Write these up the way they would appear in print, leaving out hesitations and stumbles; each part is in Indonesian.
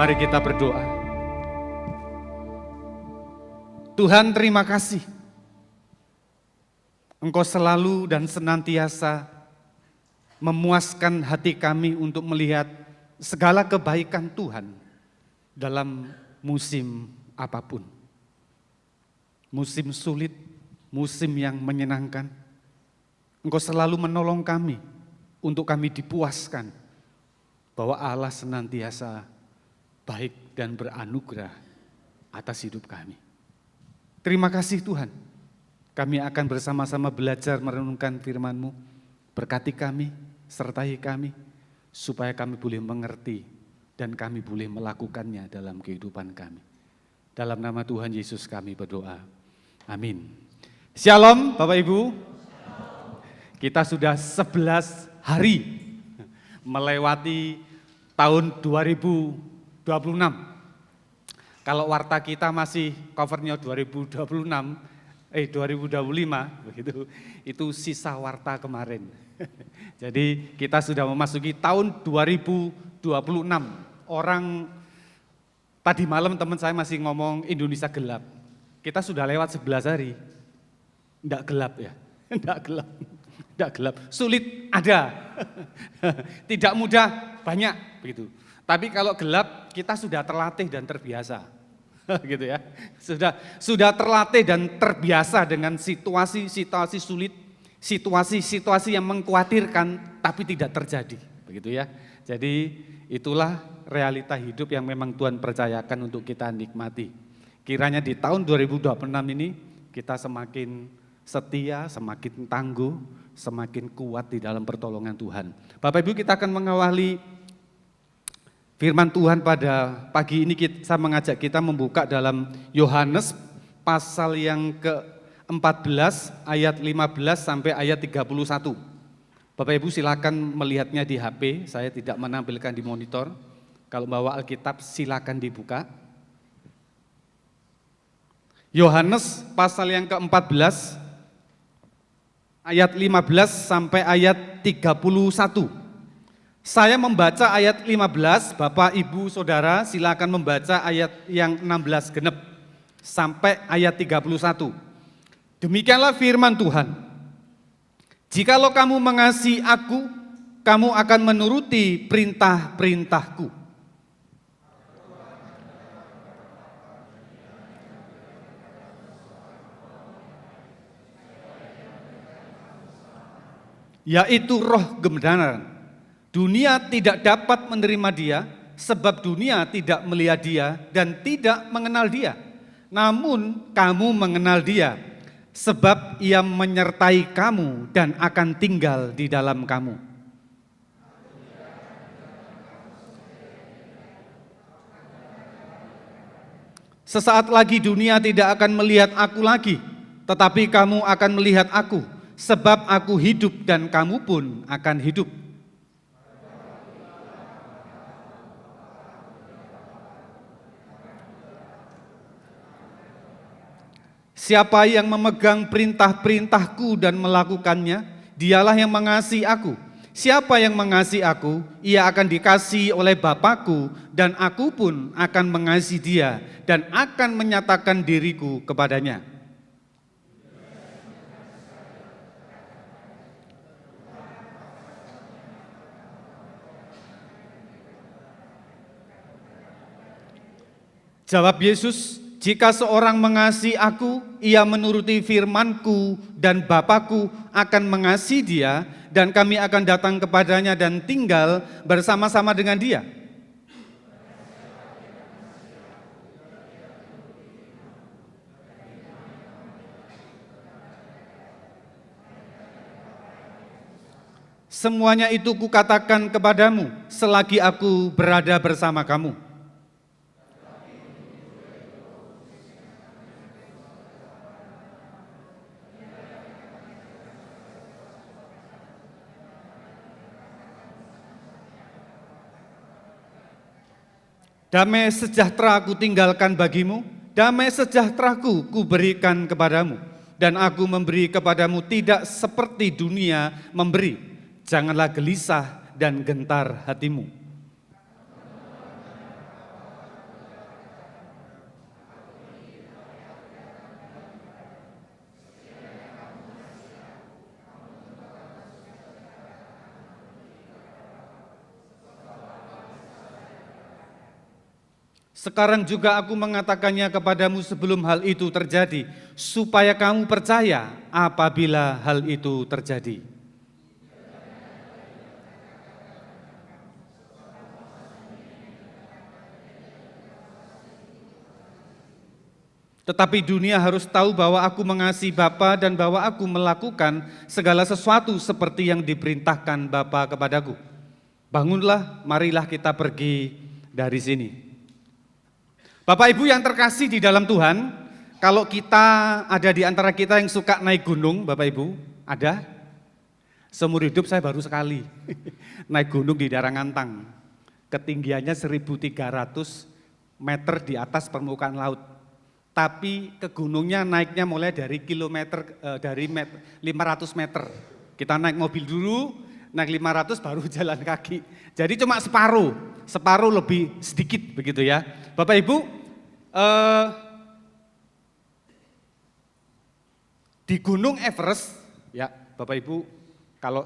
Mari kita berdoa. Tuhan, terima kasih. Engkau selalu dan senantiasa memuaskan hati kami untuk melihat segala kebaikan Tuhan dalam musim apapun. Musim sulit, musim yang menyenangkan. Engkau selalu menolong kami untuk kami dipuaskan bahwa Allah senantiasa baik dan beranugerah atas hidup kami. Terima kasih Tuhan, kami akan bersama-sama belajar merenungkan firman-Mu. Berkati kami, sertai kami, supaya kami boleh mengerti dan kami boleh melakukannya dalam kehidupan kami. Dalam nama Tuhan Yesus kami berdoa, amin. Shalom Bapak Ibu, kita sudah 11 hari melewati tahun 2026. Kalau warta kita masih covernya 2025 begitu, itu sisa warta kemarin. Jadi kita sudah memasuki tahun 2026. Orang tadi malam teman saya masih ngomong Indonesia gelap. Kita sudah lewat 11 hari. Enggak gelap ya, enggak gelap. Enggak gelap, sulit ada. Tidak mudah banyak begitu. Tapi kalau gelap kita sudah terlatih dan terbiasa. Gitu ya. Sudah terlatih dan terbiasa dengan situasi-situasi sulit, situasi-situasi yang mengkhawatirkan tapi tidak terjadi, begitu ya. Jadi itulah realita hidup yang memang Tuhan percayakan untuk kita nikmati. Kiranya di tahun 2026 ini kita semakin setia, semakin tangguh, semakin kuat di dalam pertolongan Tuhan. Bapak Ibu, kita akan mengawali firman Tuhan pada pagi ini. Saya mengajak kita membuka dalam Yohanes pasal yang ke-14 ayat 15 sampai ayat 31. Bapak Ibu silakan melihatnya di HP, saya tidak menampilkan di monitor. Kalau bawa Alkitab silakan dibuka. Yohanes pasal yang ke-14 ayat 15 sampai ayat 31. Saya membaca ayat 15, Bapak, Ibu, Saudara silakan membaca ayat yang 16 genep sampai ayat 31. Demikianlah firman Tuhan. Jikalau kamu mengasihi aku, kamu akan menuruti perintah-perintahku. Yaitu roh kebenaran. Dunia tidak dapat menerima dia, sebab dunia tidak melihat dia dan tidak mengenal dia. Namun kamu mengenal dia, sebab ia menyertai kamu dan akan tinggal di dalam kamu. Sesaat lagi dunia tidak akan melihat aku lagi, tetapi kamu akan melihat aku, sebab aku hidup dan kamu pun akan hidup. Siapa yang memegang perintah-perintahku dan melakukannya, dialah yang mengasihi aku. Siapa yang mengasihi aku, ia akan dikasihi oleh Bapa-Ku, dan aku pun akan mengasihi dia dan akan menyatakan diriku kepadanya. Jawab Yesus, jika seorang mengasihi aku, ia menuruti firman-Ku, dan Bapa-Ku akan mengasihi dia, dan kami akan datang kepadanya dan tinggal bersama-sama dengan dia. Semuanya itu kukatakan kepadamu, selagi aku berada bersama kamu. Damai sejahtera aku tinggalkan bagimu, damai sejahteraku kuberikan kepadamu, dan aku memberi kepadamu tidak seperti dunia memberi. Janganlah gelisah dan gentar hatimu. Sekarang juga aku mengatakannya kepadamu sebelum hal itu terjadi, supaya kamu percaya apabila hal itu terjadi. Tetapi dunia harus tahu bahwa aku mengasihi Bapa dan bahwa aku melakukan segala sesuatu seperti yang diperintahkan Bapa kepadaku. Bangunlah, marilah kita pergi dari sini. Bapak Ibu yang terkasih di dalam Tuhan, kalau kita ada di antara kita yang suka naik gunung, Bapak Ibu, ada? Seumur hidup saya baru sekali naik gunung di Darangantang. Ketinggiannya 1.300 meter di atas permukaan laut. Tapi ke gunungnya naiknya mulai dari dari 500 meter. Kita naik mobil dulu, naik 500 baru jalan kaki. Jadi cuma separuh lebih sedikit begitu ya. Bapak Ibu, di Gunung Everest, ya Bapak Ibu kalau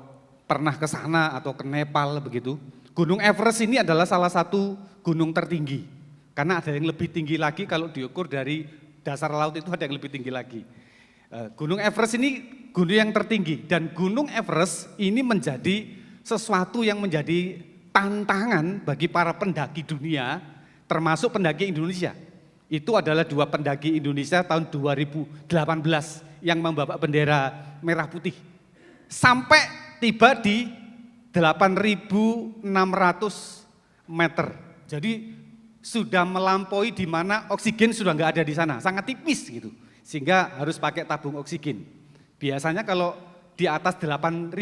pernah ke sana atau ke Nepal begitu, Gunung Everest ini adalah salah satu gunung tertinggi. Karena ada yang lebih tinggi lagi kalau diukur dari dasar laut itu ada yang lebih tinggi lagi. Gunung Everest ini gunung yang tertinggi dan Gunung Everest ini menjadi sesuatu yang menjadi tantangan bagi para pendaki dunia, termasuk pendaki Indonesia. Itu adalah 2 pendaki Indonesia tahun 2018 yang membawa bendera merah putih. Sampai tiba di 8.600 meter. Jadi sudah melampaui di mana oksigen sudah nggak ada di sana, sangat tipis gitu. Sehingga harus pakai tabung oksigen. Biasanya kalau di atas 8.000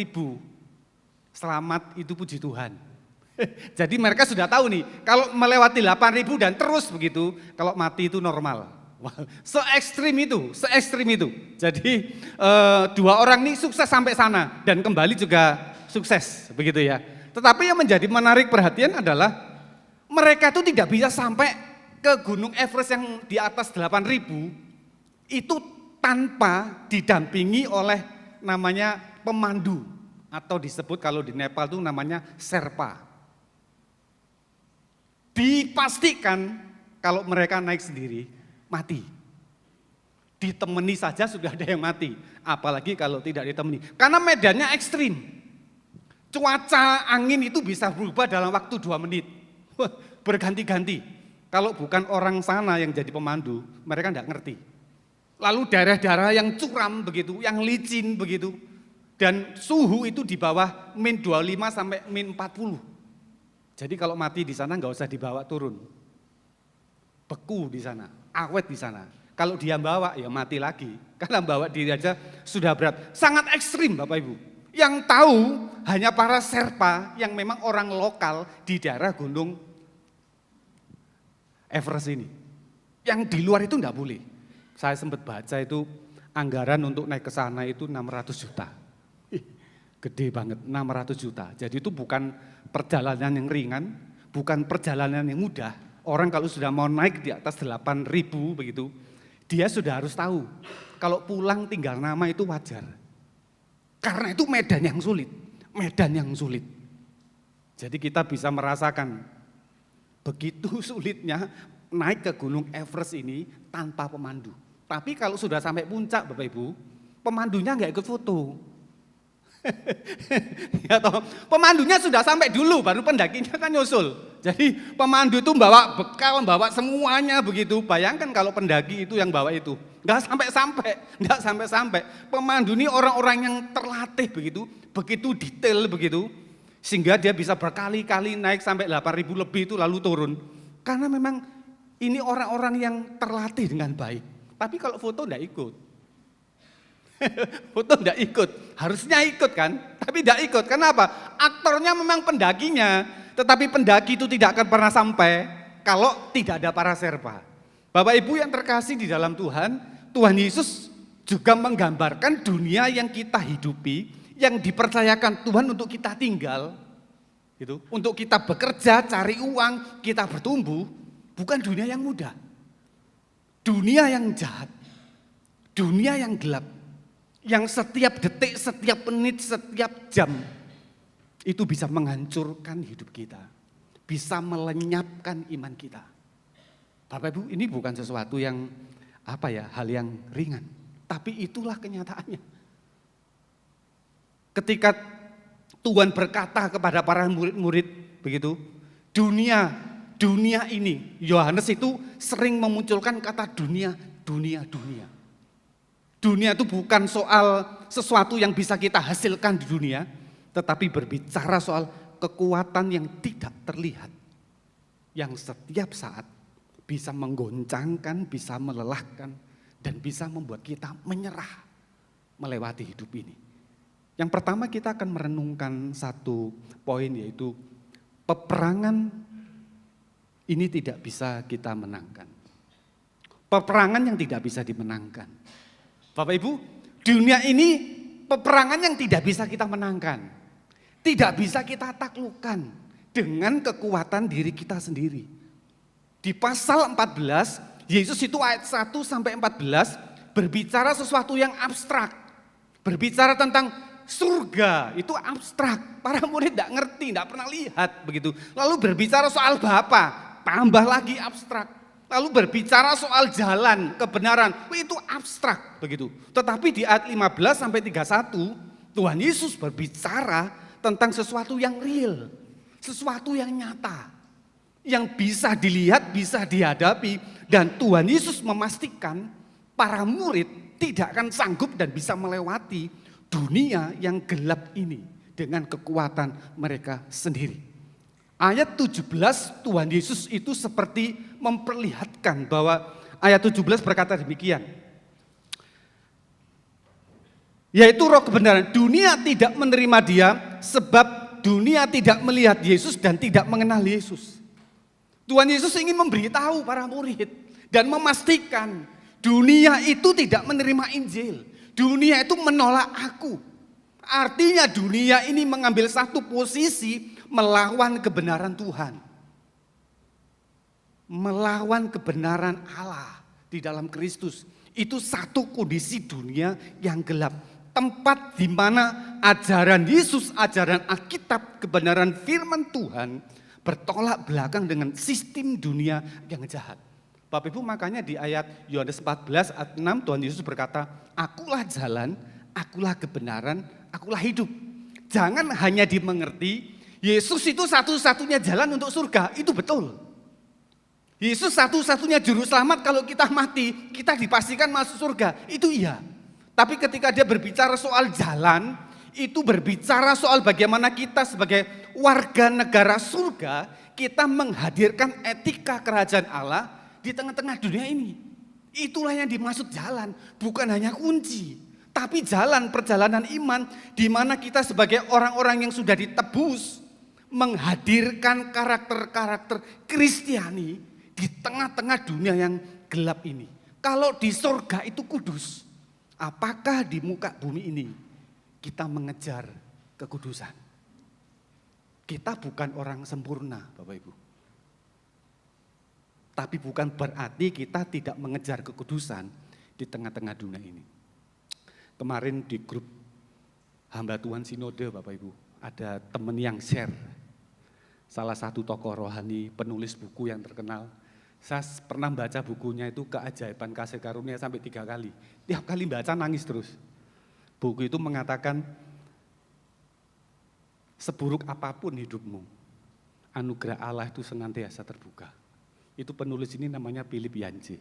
selamat itu puji Tuhan. Jadi mereka sudah tahu nih, kalau melewati 8.000 dan terus begitu, kalau mati itu normal. Se-ekstrim itu. Jadi 2 orang ini sukses sampai sana dan kembali juga sukses, begitu ya. Tetapi yang menjadi menarik perhatian adalah mereka itu tidak bisa sampai ke Gunung Everest yang di atas 8.000 itu tanpa didampingi oleh namanya pemandu atau disebut kalau di Nepal itu namanya Sherpa. Dipastikan kalau mereka naik sendiri mati. Ditemani saja sudah ada yang mati, apalagi kalau tidak ditemani. Karena medannya ekstrim. Cuaca angin itu bisa berubah dalam waktu 2 menit. Berganti-ganti. Kalau bukan orang sana yang jadi pemandu, mereka tidak ngerti. Lalu daerah-daerah yang curam begitu, yang licin begitu. Dan suhu itu di bawah -25 sampai -40. Jadi kalau mati di sana nggak usah dibawa turun. Beku di sana, awet di sana. Kalau dia bawa ya mati lagi. Karena bawa diri aja sudah berat. Sangat ekstrim Bapak Ibu. Yang tahu hanya para Sherpa yang memang orang lokal di daerah Gunung Everest ini. Yang di luar itu enggak boleh. Saya sempat baca itu anggaran untuk naik ke sana itu 600 juta. Gede banget, 600 juta. Jadi itu bukan perjalanan yang ringan, bukan perjalanan yang mudah. Orang kalau sudah mau naik di atas 8.000 begitu, dia sudah harus tahu. Kalau pulang tinggal nama itu wajar. Karena itu medan yang sulit. Jadi kita bisa merasakan begitu sulitnya naik ke Gunung Everest ini tanpa pemandu. Tapi kalau sudah sampai puncak Bapak Ibu, pemandunya nggak ikut foto. Ya toh, pemandunya sudah sampai dulu, baru pendakinya kan nyusul. Jadi pemandu itu bawa bekal, bawa semuanya begitu. Bayangkan kalau pendaki itu yang bawa itu, nggak sampai. Pemandu ini orang-orang yang terlatih begitu detail begitu, sehingga dia bisa berkali-kali naik sampai 8.000 lebih itu lalu turun. Karena memang ini orang-orang yang terlatih dengan baik. Tapi kalau foto enggak ikut. Foto enggak ikut, harusnya ikut kan, tapi enggak ikut. Kenapa? Aktornya memang pendakinya, tetapi pendaki itu tidak akan pernah sampai kalau tidak ada para Sherpa. Bapak Ibu yang terkasih di dalam Tuhan, Tuhan Yesus juga menggambarkan dunia yang kita hidupi, yang dipercayakan Tuhan untuk kita tinggal, gitu, untuk kita bekerja, cari uang, kita bertumbuh, bukan dunia yang mudah. Dunia yang jahat, dunia yang gelap. Yang setiap detik, setiap menit, setiap jam itu bisa menghancurkan hidup kita, bisa melenyapkan iman kita. Bapak Ibu, ini bukan sesuatu yang hal yang ringan. Tapi itulah kenyataannya. Ketika Tuhan berkata kepada para murid-murid begitu, dunia ini, Yohanes itu sering memunculkan kata dunia. Dunia itu bukan soal sesuatu yang bisa kita hasilkan di dunia, tetapi berbicara soal kekuatan yang tidak terlihat, yang setiap saat bisa menggoncangkan, bisa melelahkan, dan bisa membuat kita menyerah melewati hidup ini. Yang pertama kita akan merenungkan satu poin, yaitu peperangan ini tidak bisa kita menangkan. Peperangan yang tidak bisa dimenangkan. Bapak Ibu, dunia ini peperangan yang tidak bisa kita menangkan. Tidak bisa kita taklukkan dengan kekuatan diri kita sendiri. Di pasal 14, Yesus itu ayat 1 sampai 14 berbicara sesuatu yang abstrak. Berbicara tentang surga, itu abstrak. Para murid tidak ngerti, tidak pernah lihat begitu. Lalu berbicara soal Bapa, tambah lagi abstrak. Lalu berbicara soal jalan, kebenaran, itu abstrak begitu. Tetapi di ayat 15 sampai 31, Tuhan Yesus berbicara tentang sesuatu yang real, sesuatu yang nyata, yang bisa dilihat, bisa dihadapi, dan Tuhan Yesus memastikan para murid tidak akan sanggup dan bisa melewati dunia yang gelap ini dengan kekuatan mereka sendiri. Ayat 17 Tuhan Yesus itu seperti memperlihatkan bahwa ayat 17 berkata demikian. Yaitu roh kebenaran, dunia tidak menerima dia sebab dunia tidak melihat Yesus dan tidak mengenal Yesus. Tuhan Yesus ingin memberitahu para murid dan memastikan dunia itu tidak menerima Injil. Dunia itu menolak aku. Artinya dunia ini mengambil satu posisi melawan kebenaran Tuhan. Melawan kebenaran Allah di dalam Kristus. Itu satu kondisi dunia yang gelap. Tempat di mana ajaran Yesus, ajaran Alkitab, kebenaran firman Tuhan bertolak belakang dengan sistem dunia yang jahat. Bapak Ibu, makanya di ayat Yohanes 14 ayat 6 Tuhan Yesus berkata, akulah jalan, akulah kebenaran, akulah hidup. Jangan hanya dimengerti Yesus itu satu-satunya jalan untuk surga, itu betul. Yesus satu-satunya juru selamat kalau kita mati, kita dipastikan masuk surga, itu iya. Tapi ketika dia berbicara soal jalan, itu berbicara soal bagaimana kita sebagai warga negara surga, kita menghadirkan etika kerajaan Allah di tengah-tengah dunia ini. Itulah yang dimaksud jalan, bukan hanya kunci. Tapi jalan perjalanan iman di mana kita sebagai orang-orang yang sudah ditebus, menghadirkan karakter-karakter Kristiani di tengah-tengah dunia yang gelap ini. Kalau di surga itu kudus, apakah di muka bumi ini kita mengejar kekudusan? Kita bukan orang sempurna, Bapak Ibu. Tapi bukan berarti kita tidak mengejar kekudusan di tengah-tengah dunia ini. Kemarin di grup hamba Tuhan Sinode, Bapak Ibu, ada teman yang share. Salah satu tokoh rohani, penulis buku yang terkenal. Saya pernah baca bukunya itu Keajaiban Kasih Karunia sampai 3 kali. Tiap kali baca nangis terus. Buku itu mengatakan, seburuk apapun hidupmu, anugerah Allah itu senantiasa terbuka. Itu penulis ini namanya Philip Yancey.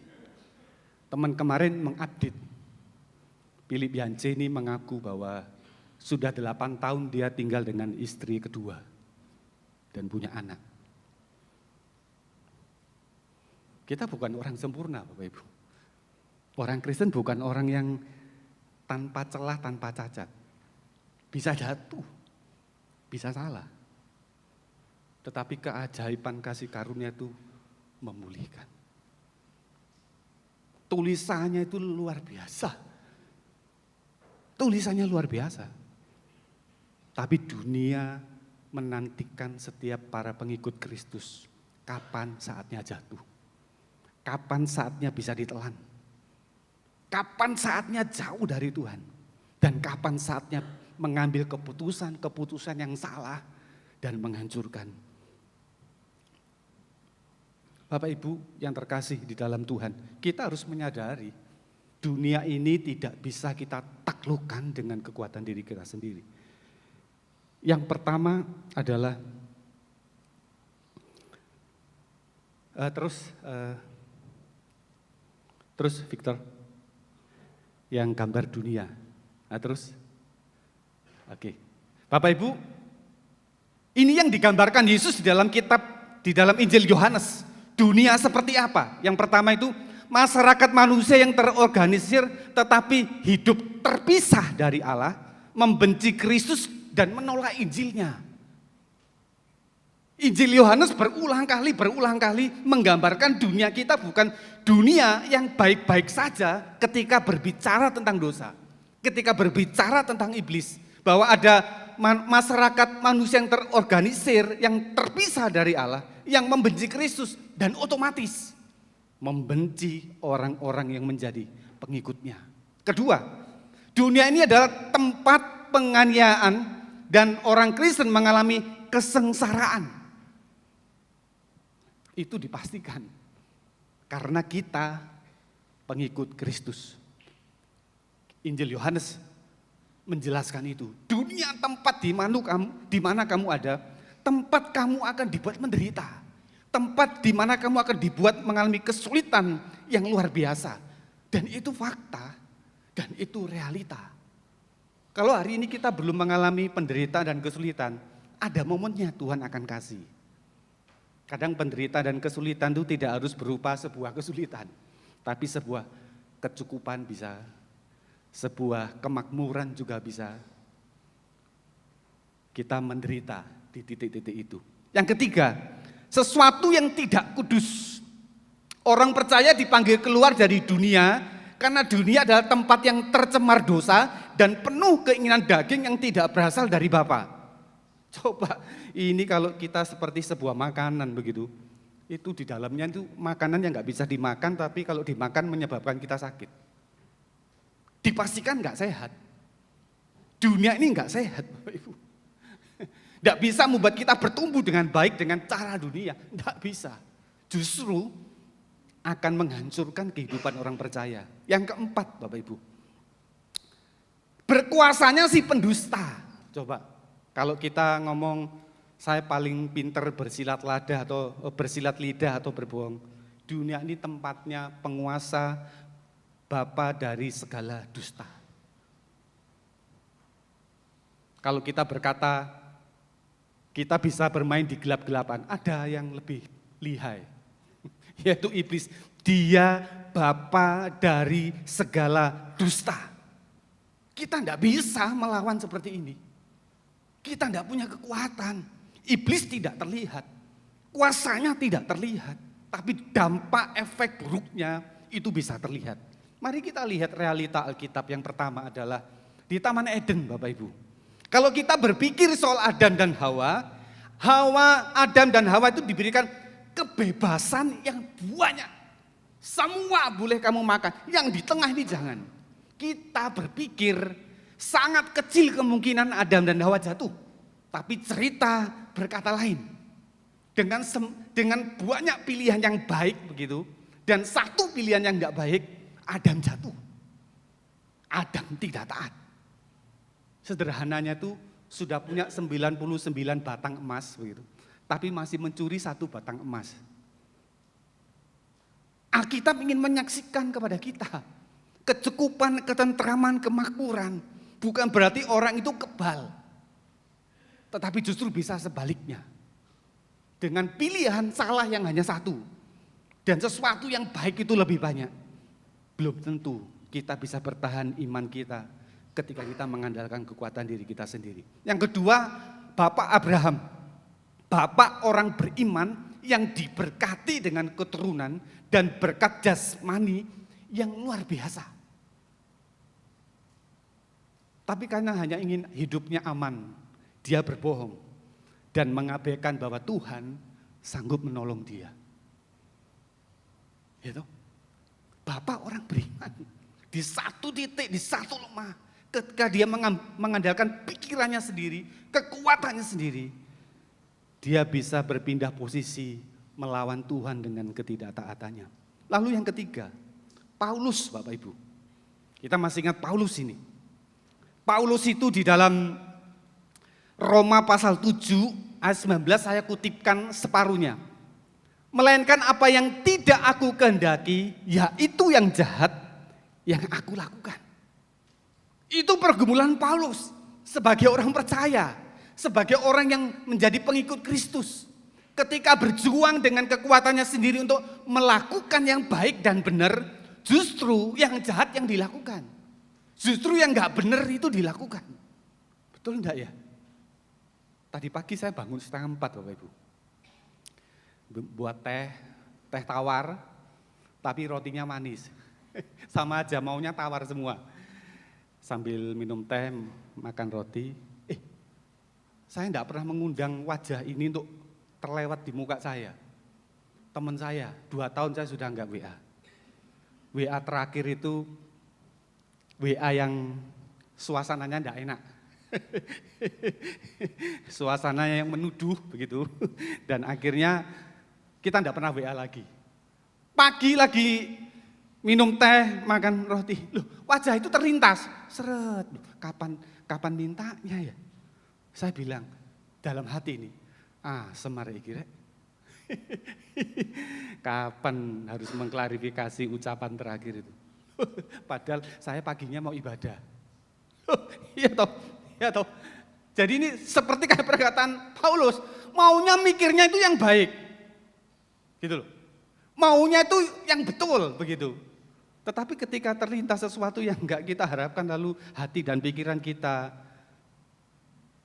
Teman kemarin mengupdate. Philip Yancey ini mengaku bahwa sudah 8 tahun dia tinggal dengan istri kedua dan punya anak. Kita bukan orang sempurna, Bapak Ibu. Orang Kristen bukan orang yang tanpa celah, tanpa cacat. Bisa jatuh, bisa salah. Tetapi keajaiban kasih karunia itu memulihkan. Tulisannya itu luar biasa. Tulisannya luar biasa. Tapi dunia menantikan setiap para pengikut Kristus. Kapan saatnya jatuh? Kapan saatnya bisa ditelan? Kapan saatnya jauh dari Tuhan? Dan kapan saatnya mengambil keputusan yang salah dan menghancurkan? Bapak Ibu yang terkasih di dalam Tuhan, kita harus menyadari dunia ini tidak bisa kita taklukkan dengan kekuatan diri kita sendiri. Yang pertama adalah terus Victor, yang gambar dunia. Nah, terus, oke. Bapak Ibu, ini yang digambarkan Yesus di dalam kitab, di dalam Injil Yohanes. Dunia seperti apa? Yang pertama itu masyarakat manusia yang terorganisir tetapi hidup terpisah dari Allah, membenci Kristus dan menolak Injilnya. Injil Yohanes berulang kali menggambarkan dunia kita bukan dunia yang baik-baik saja ketika berbicara tentang dosa. Ketika berbicara tentang iblis. Bahwa ada masyarakat manusia yang terorganisir, yang terpisah dari Allah, yang membenci Kristus dan otomatis membenci orang-orang yang menjadi pengikutnya. Kedua, dunia ini adalah tempat penganiayaan dan orang Kristen mengalami kesengsaraan. Itu dipastikan karena kita pengikut Kristus. Injil Yohanes menjelaskan itu. Dunia tempat di mana kamu ada, tempat kamu akan dibuat menderita. Tempat di mana kamu akan dibuat mengalami kesulitan yang luar biasa. Dan itu fakta, dan itu realita. Kalau hari ini kita belum mengalami penderitaan dan kesulitan, ada momennya Tuhan akan kasih. Kadang penderitaan dan kesulitan itu tidak harus berupa sebuah kesulitan, tapi sebuah kecukupan bisa, sebuah kemakmuran juga bisa. Kita menderita di titik-titik itu. Yang ketiga, sesuatu yang tidak kudus. Orang percaya dipanggil keluar dari dunia, karena dunia adalah tempat yang tercemar dosa dan penuh keinginan daging yang tidak berasal dari Bapa. Coba ini kalau kita seperti sebuah makanan begitu, itu di dalamnya itu makanan yang nggak bisa dimakan, tapi kalau dimakan menyebabkan kita sakit. Dipastikan nggak sehat. Dunia ini nggak sehat, Bapak Ibu. Nggak bisa membuat kita bertumbuh dengan baik dengan cara dunia, nggak bisa. Justru akan menghancurkan kehidupan orang percaya. Yang keempat, Bapak Ibu, berkuasanya si pendusta. Coba. Kalau kita ngomong saya paling pinter bersilat lidah atau berbohong, dunia ini tempatnya penguasa bapa dari segala dusta. Kalau kita berkata kita bisa bermain di gelap-gelapan, ada yang lebih lihai, yaitu iblis. Dia bapa dari segala dusta. Kita tidak bisa melawan seperti ini. Kita tidak punya kekuatan. Iblis tidak terlihat. Kuasanya tidak terlihat. Tapi dampak efek buruknya itu bisa terlihat. Mari kita lihat realita Alkitab. Yang pertama adalah di Taman Eden, Bapak Ibu. Kalau kita berpikir soal Adam dan Hawa, Adam dan Hawa itu diberikan kebebasan yang banyak. Semua boleh kamu makan. Yang di tengah ini jangan. Kita berpikir sangat kecil kemungkinan Adam dan Hawa jatuh. Tapi cerita berkata lain. Dengan banyak pilihan yang baik begitu. Dan satu pilihan yang enggak baik, Adam jatuh. Adam tidak taat. Sederhananya itu sudah punya 99 batang emas begitu. Tapi masih mencuri 1 batang emas. Alkitab ingin menyaksikan kepada kita kecukupan, ketentraman, kemakmuran. Bukan berarti orang itu kebal. Tetapi justru bisa sebaliknya. Dengan pilihan salah yang hanya satu. Dan sesuatu yang baik itu lebih banyak. Belum tentu kita bisa bertahan iman kita ketika kita mengandalkan kekuatan diri kita sendiri. Yang kedua, Bapak Abraham. Bapak orang beriman yang diberkati dengan keturunan dan berkat jasmani yang luar biasa. Tapi karena hanya ingin hidupnya aman, dia berbohong dan mengabaikan bahwa Tuhan sanggup menolong dia. Gitu. Bapak orang beriman di satu titik, di satu lemah, ketika dia mengandalkan pikirannya sendiri, kekuatannya sendiri, dia bisa berpindah posisi melawan Tuhan dengan ketidaktaatannya. Lalu yang ketiga, Paulus, Bapak Ibu. Kita masih ingat Paulus ini. Paulus itu di dalam Roma pasal 7 ayat 19 saya kutipkan separuhnya. Melainkan apa yang tidak aku kehendaki, yaitu yang jahat yang aku lakukan. Itu pergumulan Paulus sebagai orang percaya, sebagai orang yang menjadi pengikut Kristus. Ketika berjuang dengan kekuatannya sendiri untuk melakukan yang baik dan benar, justru yang jahat yang dilakukan. Justru yang gak benar itu dilakukan. Betul enggak ya? Tadi pagi saya bangun 3:30 Bapak Ibu. Buat teh tawar, tapi rotinya manis. Sama aja maunya tawar semua. Sambil minum teh, makan roti. Saya enggak pernah mengundang wajah ini untuk terlewat di muka saya. Teman saya, 2 tahun saya sudah enggak WA. WA terakhir itu WA yang suasananya enggak enak. Suasananya yang menuduh begitu. Dan akhirnya kita enggak pernah WA lagi. Pagi lagi minum teh, makan roti. Loh, wajah itu terlintas. Seret. Loh, kapan mintanya ya? Saya bilang dalam hati ini, semar iki rek. Kapan harus mengklarifikasi ucapan terakhir itu? Padahal saya paginya mau ibadah. Iya toh. Jadi ini seperti kayak perkataan Paulus, maunya mikirnya itu yang baik. Gitu loh. Maunya itu yang betul begitu. Tetapi ketika terlintas sesuatu yang enggak kita harapkan, lalu hati dan pikiran kita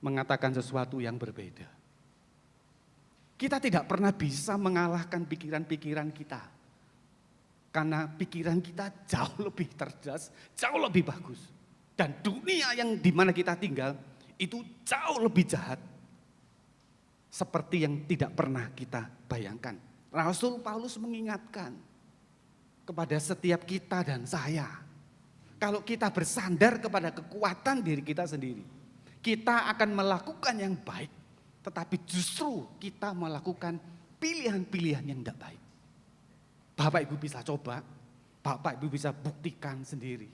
mengatakan sesuatu yang berbeda. Kita tidak pernah bisa mengalahkan pikiran-pikiran kita. Karena pikiran kita jauh lebih cerdas, jauh lebih bagus. Dan dunia yang dimana kita tinggal itu jauh lebih jahat. Seperti yang tidak pernah kita bayangkan. Rasul Paulus mengingatkan kepada setiap kita dan saya. Kalau kita bersandar kepada kekuatan diri kita sendiri, kita akan melakukan yang baik. Tetapi justru kita melakukan pilihan-pilihan yang tidak baik. Bapak Ibu bisa coba, Bapak Ibu bisa buktikan sendiri.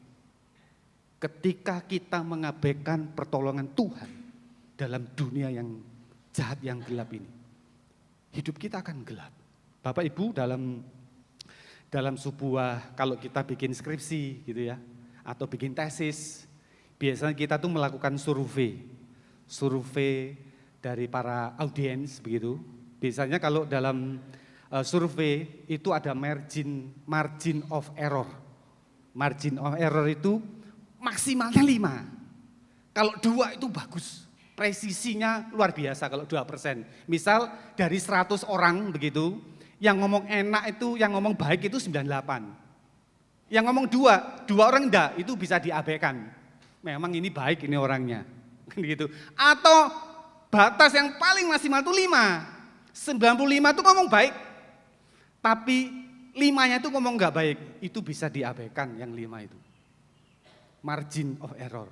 Ketika kita mengabaikan pertolongan Tuhan dalam dunia yang jahat, yang gelap ini, hidup kita akan gelap. Bapak Ibu dalam sebuah, kalau kita bikin skripsi gitu ya, atau bikin tesis, biasanya kita tuh melakukan survei dari para audiens begitu. Biasanya kalau dalam survei itu ada margin of error. Margin of error itu maksimalnya 5. Kalau 2 itu bagus. Presisinya luar biasa kalau 2%. Misal dari 100 orang begitu, yang ngomong enak itu, yang ngomong baik itu 98. Yang ngomong 2 orang enggak, itu bisa diabaikan. Memang ini baik ini orangnya. Gitu. Atau batas yang paling maksimal itu 5. 95 itu ngomong baik. Tapi 5-nya itu ngomong enggak baik. Itu bisa diabaikan yang 5 itu. Margin of error.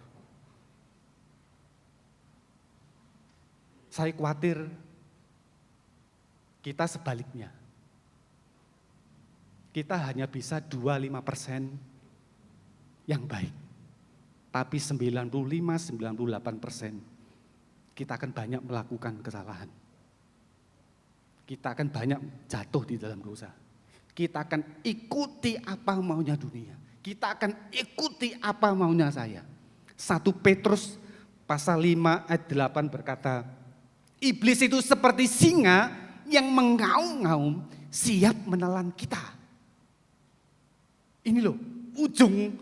Saya khawatir kita sebaliknya. Kita hanya bisa 25% yang baik. Tapi 95-98% kita akan banyak melakukan kesalahan. Kita akan banyak jatuh di dalam dosa. Kita akan ikuti apa maunya dunia. Kita akan ikuti apa maunya saya. 1 Petrus pasal 5 ayat 8 berkata, iblis itu seperti singa yang mengaum-ngaum siap menelan kita. Ini loh, ujung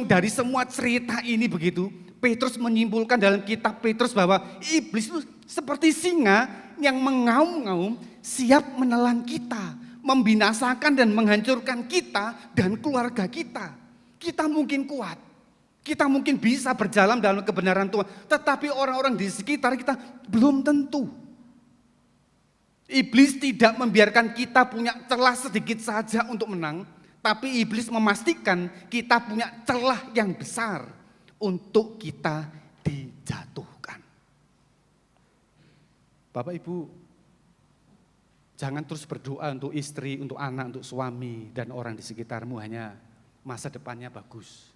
dari semua cerita ini begitu. Petrus menyimpulkan dalam kitab Petrus bahwa iblis itu seperti singa yang mengaum-ngaum siap menelan kita, membinasakan dan menghancurkan kita dan keluarga kita. Kita mungkin kuat, kita mungkin bisa berjalan dalam kebenaran Tuhan, tetapi orang-orang di sekitar kita belum tentu. Iblis tidak membiarkan kita punya celah sedikit saja untuk menang, tapi iblis memastikan kita punya celah yang besar untuk kita dijatuhkan. Bapak Ibu, Jangan terus berdoa untuk istri, untuk anak, untuk suami, dan orang di sekitarmu hanya masa depannya bagus.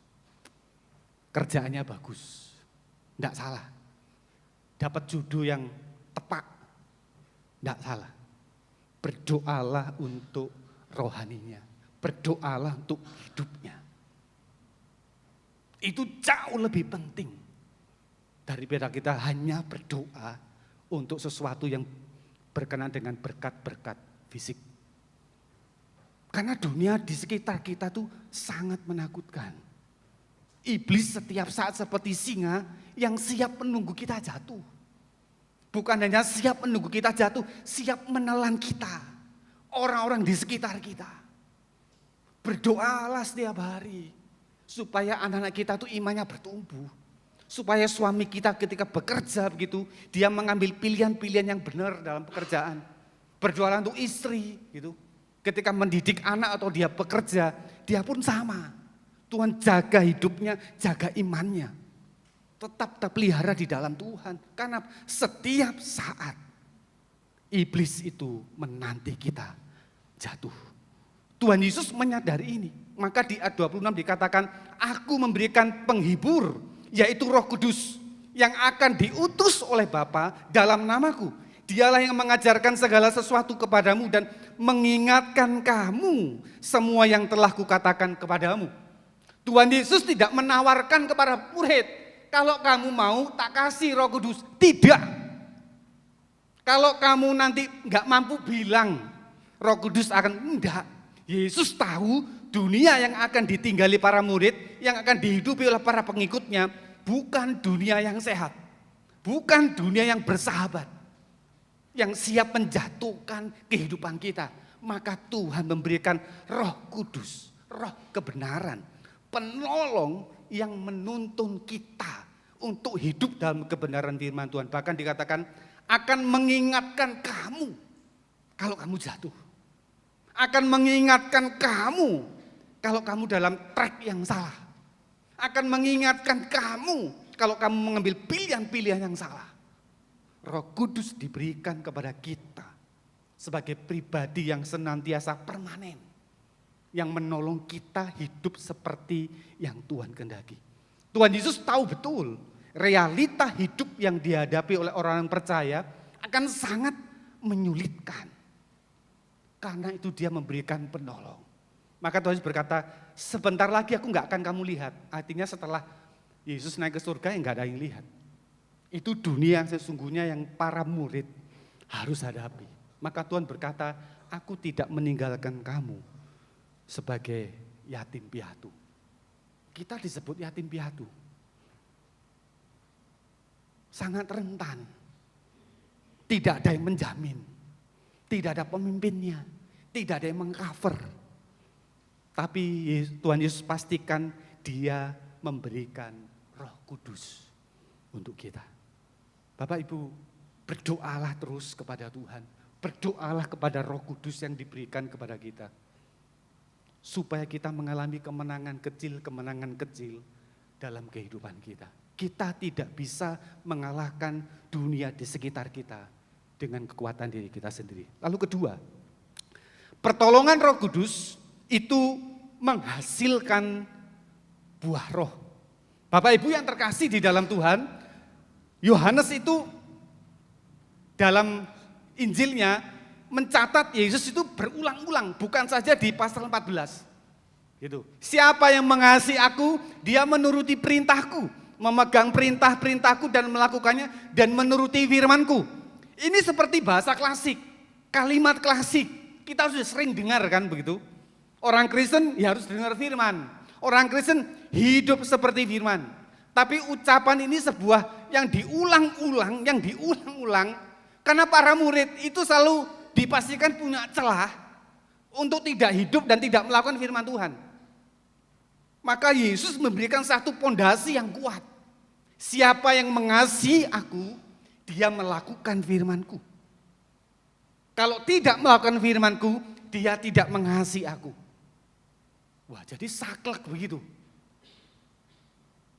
Kerjaannya bagus. Tidak salah. Dapat jodoh yang tepat. Tidak salah. Berdoalah untuk rohaninya. Berdoalah untuk hidupnya. Itu jauh lebih penting daripada kita hanya berdoa untuk sesuatu yang berkenaan dengan berkat-berkat fisik. Karena dunia di sekitar kita tuh sangat menakutkan. Iblis setiap saat seperti singa yang siap menunggu kita jatuh. Bukan hanya siap menunggu kita jatuh, siap menelan kita. Orang-orang di sekitar kita. Berdoalah setiap hari. Supaya anak-anak kita tuh imannya bertumbuh. Supaya suami kita ketika bekerja begitu, dia mengambil pilihan-pilihan yang benar dalam pekerjaan. Berdoalah untuk istri gitu. Ketika mendidik anak atau dia bekerja, dia pun sama. Tuhan jaga hidupnya, jaga imannya. Tetap terpelihara di dalam Tuhan. Karena setiap saat iblis itu menanti kita jatuh. Tuhan Yesus menyadari ini. Maka di ayat 26 dikatakan, aku memberikan penghibur, yaitu Roh Kudus, yang akan diutus oleh Bapa dalam namaku. Dialah yang mengajarkan segala sesuatu kepadamu dan mengingatkan kamu semua yang telah kukatakan kepadamu. Tuhan Yesus tidak menawarkan kepada murid, kalau kamu mau tak kasih Roh Kudus. Tidak. Kalau kamu nanti nggak mampu bilang Roh Kudus akan, enggak. Yesus tahu dunia yang akan ditinggali para murid, yang akan dihidupi oleh para pengikutnya, bukan dunia yang sehat. Bukan dunia yang bersahabat. Yang siap menjatuhkan kehidupan kita. Maka Tuhan memberikan Roh Kudus, Roh kebenaran, penolong yang menuntun kita untuk hidup dalam kebenaran firman Tuhan. Bahkan dikatakan akan mengingatkan kamu kalau kamu jatuh. Akan mengingatkan kamu kalau kamu dalam track yang salah. Akan mengingatkan kamu kalau kamu mengambil pilihan-pilihan yang salah. Roh Kudus diberikan kepada kita sebagai pribadi yang senantiasa permanen. Yang menolong kita hidup seperti yang Tuhan kehendaki. Tuhan Yesus tahu betul realita hidup yang dihadapi oleh orang yang percaya akan sangat menyulitkan. Karena itu dia memberikan penolong. Maka Tuhan Yesus berkata, sebentar lagi aku gak akan kamu lihat. Artinya setelah Yesus naik ke surga yang gak ada yang lihat. Itu dunia sesungguhnya yang para murid harus hadapi. Maka Tuhan berkata, aku tidak meninggalkan kamu sebagai yatim piatu. Kita disebut yatim piatu. Sangat rentan. Tidak ada yang menjamin. Tidak ada pemimpinnya. Tidak ada yang mengcover. Tapi Tuhan Yesus pastikan dia memberikan Roh Kudus untuk kita. Bapak Ibu, berdoalah terus kepada Tuhan. Berdoalah kepada Roh Kudus yang diberikan kepada kita. Supaya kita mengalami kemenangan kecil dalam kehidupan kita. Kita tidak bisa mengalahkan dunia di sekitar kita dengan kekuatan diri kita sendiri. Lalu kedua, pertolongan Roh Kudus itu menghasilkan buah roh. Bapak Ibu yang terkasih di dalam Tuhan, Yohanes itu dalam Injilnya mencatat Yesus itu berulang-ulang, bukan saja di pasal 14. Gitu. Siapa yang mengasihi aku, dia menuruti perintahku, memegang perintah-perintahku dan melakukannya dan menuruti firmanku. Ini seperti bahasa klasik, kalimat klasik. Kita sudah sering dengar kan begitu. Orang Kristen ya harus dengar firman. Orang Kristen hidup seperti firman. Tapi ucapan ini sebuah yang diulang-ulang, karena para murid itu selalu dipastikan punya celah untuk tidak hidup dan tidak melakukan firman Tuhan. Maka Yesus memberikan satu pondasi yang kuat. Siapa yang mengasihi aku, dia melakukan firman-Ku. Kalau tidak melakukan firman-Ku, dia tidak mengasihi aku. Wah, jadi saklek begitu.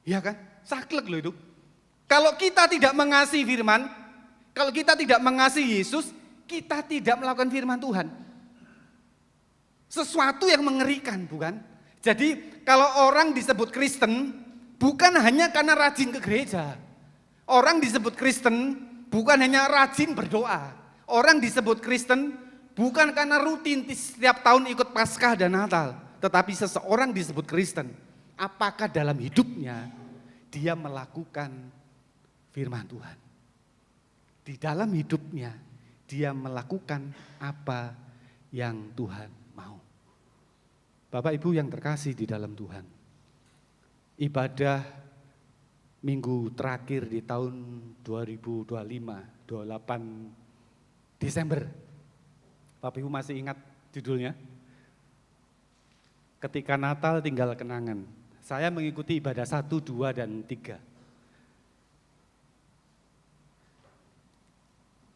Iya kan? Saklek loh itu. Kalau kita tidak mengasihi firman, kalau kita tidak mengasihi Yesus, kita tidak melakukan firman Tuhan. Sesuatu yang mengerikan, bukan? Jadi kalau orang disebut Kristen, bukan hanya karena rajin ke gereja. Orang disebut Kristen bukan hanya rajin berdoa. Orang disebut Kristen bukan karena rutin setiap tahun ikut Paskah dan Natal. Tetapi seseorang disebut Kristen, apakah dalam hidupnya dia melakukan firman Tuhan. Di dalam hidupnya dia melakukan apa yang Tuhan mau. Bapak Ibu yang terkasih di dalam Tuhan, ibadah minggu terakhir di tahun 2025, 28 Desember. Bapak Ibu masih ingat judulnya? Ketika Natal tinggal kenangan. Saya mengikuti ibadah 1, 2, dan 3.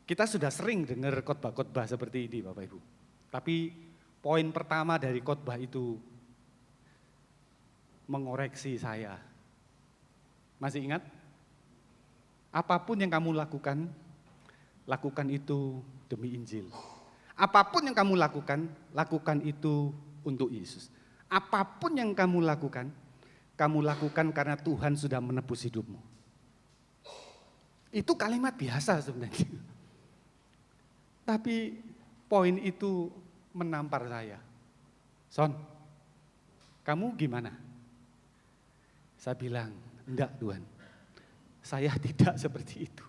Kita sudah sering dengar khotbah-khotbah seperti ini Bapak Ibu. Tapi poin pertama dari khotbah itu mengoreksi saya. Masih ingat? Apapun yang kamu lakukan, lakukan itu demi Injil. Apapun yang kamu lakukan itu untuk Yesus. Apapun yang kamu lakukan karena Tuhan sudah menebus hidupmu. Itu kalimat biasa sebenarnya. Tapi poin itu menampar saya. Son, kamu gimana? Saya bilang, enggak Tuhan, saya tidak seperti itu.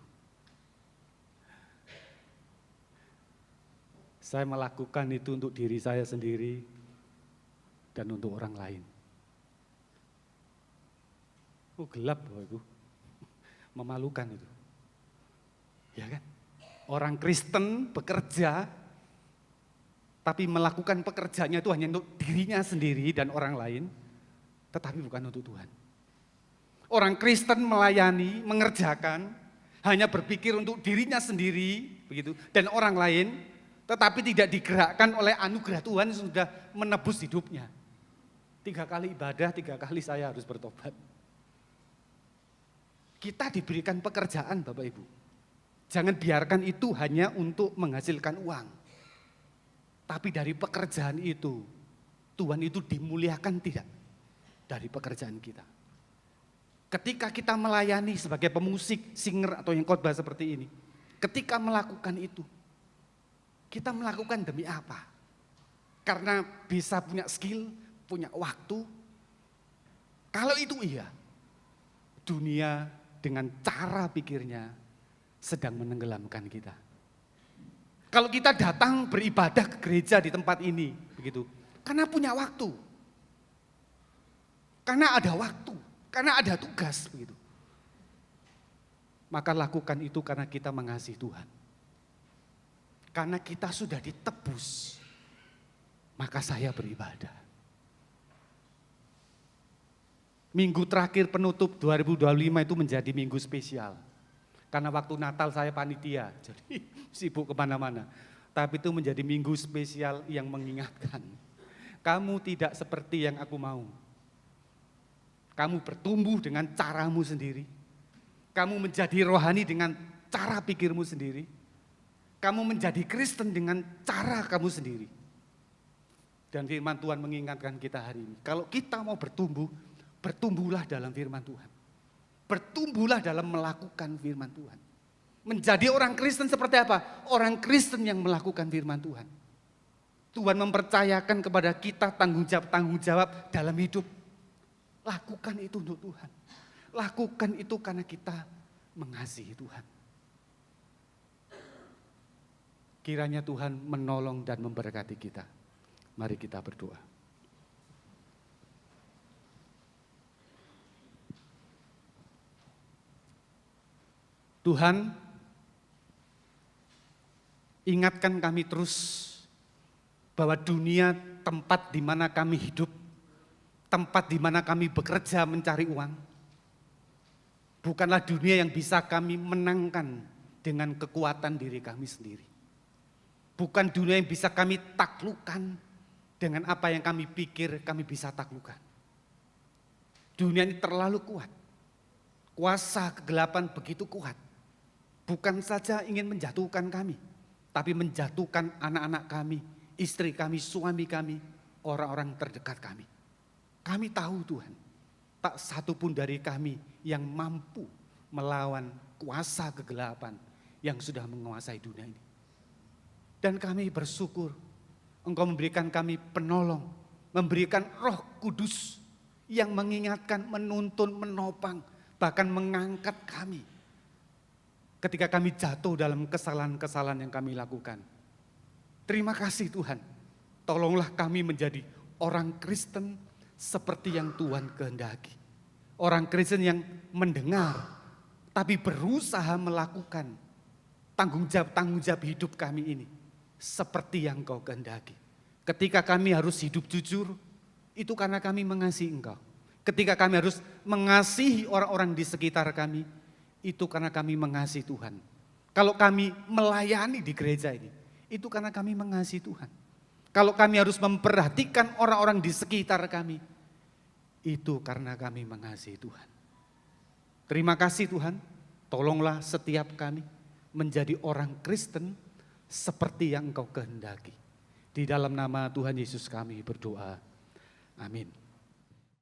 Saya melakukan itu untuk diri saya sendiri dan untuk orang lain. Oh gelap Bapak Ibu, memalukan itu. Ya kan? Orang Kristen bekerja, tapi melakukan pekerjaannya itu hanya untuk dirinya sendiri dan orang lain, tetapi bukan untuk Tuhan. Orang Kristen melayani, mengerjakan, hanya berpikir untuk dirinya sendiri, begitu, dan orang lain, tetapi tidak digerakkan oleh anugerah Tuhan yang sudah menebus hidupnya. 3 kali ibadah, 3 kali saya harus bertobat. Kita diberikan pekerjaan Bapak Ibu. Jangan biarkan itu hanya untuk menghasilkan uang. Tapi dari pekerjaan itu, Tuhan itu dimuliakan tidak dari pekerjaan kita. Ketika kita melayani sebagai pemusik, singer atau yang khotbah seperti ini, ketika melakukan itu, kita melakukan demi apa? Karena bisa punya skill, punya waktu. Kalau itu iya, dunia dengan cara pikirnya sedang menenggelamkan kita. Kalau kita datang beribadah ke gereja di tempat ini, begitu, karena punya waktu, karena ada waktu, karena ada tugas, begitu. Maka lakukan itu karena kita mengasihi Tuhan. Karena kita sudah ditebus, maka saya beribadah. Minggu terakhir penutup 2025 itu menjadi minggu spesial. Karena waktu Natal saya panitia, jadi sibuk kemana-mana. Tapi itu menjadi minggu spesial yang mengingatkan. Kamu tidak seperti yang aku mau. Kamu bertumbuh dengan caramu sendiri. Kamu menjadi rohani dengan cara pikirmu sendiri. Kamu menjadi Kristen dengan cara kamu sendiri. Dan firman Tuhan mengingatkan kita hari ini. Kalau kita mau bertumbuh, bertumbuhlah dalam firman Tuhan. Bertumbuhlah dalam melakukan firman Tuhan. Menjadi orang Kristen seperti apa? Orang Kristen yang melakukan firman Tuhan. Tuhan mempercayakan kepada kita tanggung jawab dalam hidup. Lakukan itu untuk Tuhan. Lakukan itu karena kita mengasihi Tuhan. Kiranya Tuhan menolong dan memberkati kita. Mari kita berdoa. Tuhan, ingatkan kami terus bahwa dunia tempat di mana kami hidup, tempat di mana kami bekerja mencari uang, bukanlah dunia yang bisa kami menangkan dengan kekuatan diri kami sendiri. Bukan dunia yang bisa kami taklukkan dengan apa yang kami pikir kami bisa taklukkan. Dunia ini terlalu kuat, kuasa kegelapan begitu kuat. Bukan saja ingin menjatuhkan kami, tapi menjatuhkan anak-anak kami, istri kami, suami kami, orang-orang terdekat kami. Kami tahu Tuhan, tak satu pun dari kami yang mampu melawan kuasa kegelapan yang sudah menguasai dunia ini. Dan kami bersyukur Engkau memberikan kami penolong, memberikan Roh Kudus yang mengingatkan, menuntun, menopang, bahkan mengangkat kami ketika kami jatuh dalam kesalahan-kesalahan yang kami lakukan. Terima kasih Tuhan, tolonglah kami menjadi orang Kristen seperti yang Tuhan kehendaki. Orang Kristen yang mendengar, tapi berusaha melakukan tanggung jawab hidup kami ini seperti yang Engkau kehendaki. Ketika kami harus hidup jujur, itu karena kami mengasihi Engkau. Ketika kami harus mengasihi orang-orang di sekitar kami, itu karena kami mengasihi Tuhan. Kalau kami melayani di gereja ini, itu karena kami mengasihi Tuhan. Kalau kami harus memperhatikan orang-orang di sekitar kami, itu karena kami mengasihi Tuhan. Terima kasih Tuhan, tolonglah setiap kami menjadi orang Kristen seperti yang Engkau kehendaki. Di dalam nama Tuhan Yesus kami berdoa. Amin.